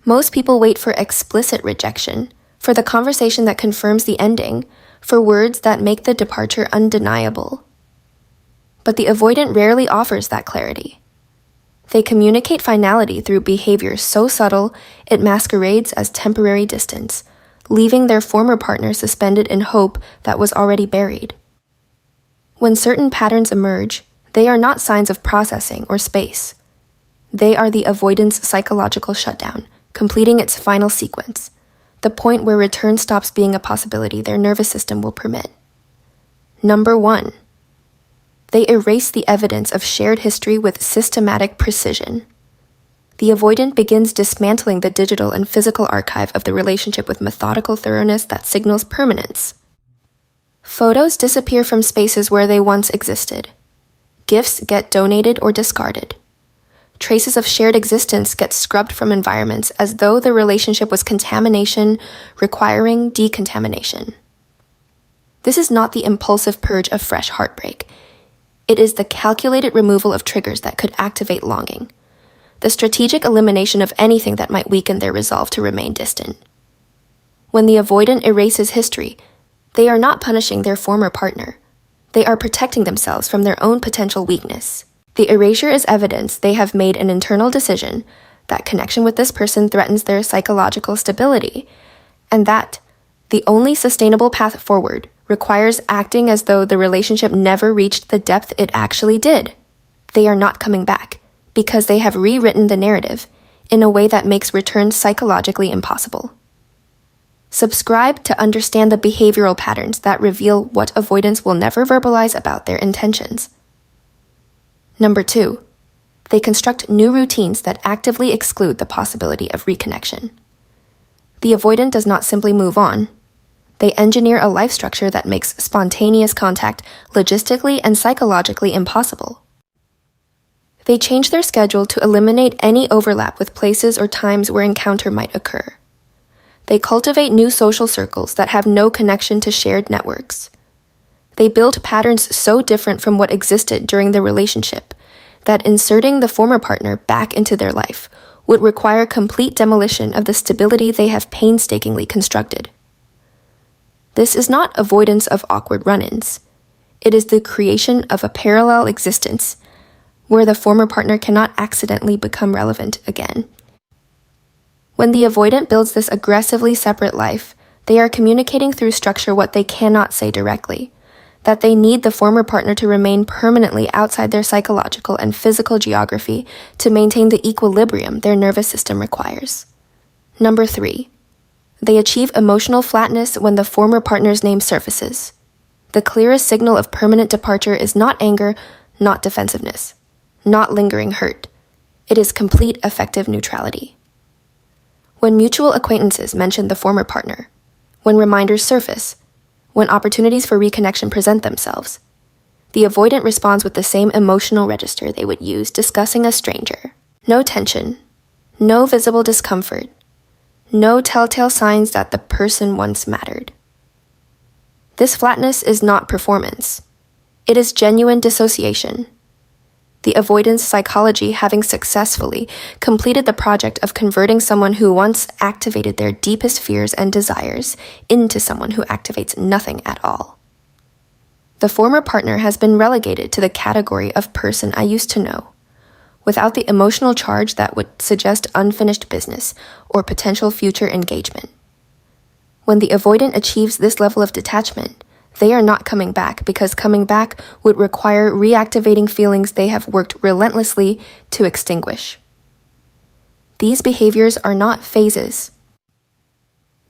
Most people wait for explicit rejection, for the conversation that confirms the ending, for words that make the departure undeniable. But the avoidant rarely offers that clarity. They communicate finality through behavior so subtle it masquerades as temporary distance, leaving their former partner suspended in hope that was already buried. When certain patterns emerge, they are not signs of processing or space. They are the avoidance psychological shutdown, completing its final sequence, the point where return stops being a possibility their nervous system will permit. Number 1. They erase the evidence of shared history with systematic precision. The avoidant begins dismantling the digital and physical archive of the relationship with methodical thoroughness that signals permanence. Photos disappear from spaces where they once existed. Gifts get donated or discarded. Traces of shared existence get scrubbed from environments as though the relationship was contamination requiring decontamination. This is not the impulsive purge of fresh heartbreak. It is the calculated removal of triggers that could activate longing, the strategic elimination of anything that might weaken their resolve to remain distant. When the avoidant erases history, they are not punishing their former partner. They are protecting themselves from their own potential weakness. The erasure is evidence they have made an internal decision that connection with this person threatens their psychological stability, and that the only sustainable path forward requires acting as though the relationship never reached the depth it actually did. They are not coming back, because they have rewritten the narrative in a way that makes return psychologically impossible. Subscribe to understand the behavioral patterns that reveal what avoidants will never verbalize about their intentions. Number 2, they construct new routines that actively exclude the possibility of reconnection. The avoidant does not simply move on. They engineer a life structure that makes spontaneous contact logistically and psychologically impossible. They change their schedule to eliminate any overlap with places or times where encounter might occur. They cultivate new social circles that have no connection to shared networks. They build patterns so different from what existed during the relationship that inserting the former partner back into their life would require complete demolition of the stability they have painstakingly constructed. This is not avoidance of awkward run-ins. It is the creation of a parallel existence where the former partner cannot accidentally become relevant again. When the avoidant builds this aggressively separate life, they are communicating through structure what they cannot say directly, that they need the former partner to remain permanently outside their psychological and physical geography to maintain the equilibrium their nervous system requires. Number 3, they achieve emotional flatness when the former partner's name surfaces. The clearest signal of permanent departure is not anger, not defensiveness, not lingering hurt. It is complete affective neutrality. When mutual acquaintances mention the former partner, when reminders surface, when opportunities for reconnection present themselves, the avoidant responds with the same emotional register they would use discussing a stranger. No tension, no visible discomfort, no telltale signs that the person once mattered. This flatness is not performance. It is genuine dissociation. The avoidance psychology having successfully completed the project of converting someone who once activated their deepest fears and desires into someone who activates nothing at all. The former partner has been relegated to the category of person I used to know, without the emotional charge that would suggest unfinished business or potential future engagement. When the avoidant achieves this level of detachment, they are not coming back because coming back would require reactivating feelings they have worked relentlessly to extinguish. These behaviors are not phases.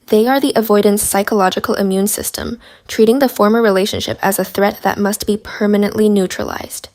They are the avoidant's psychological immune system, treating the former relationship as a threat that must be permanently neutralized.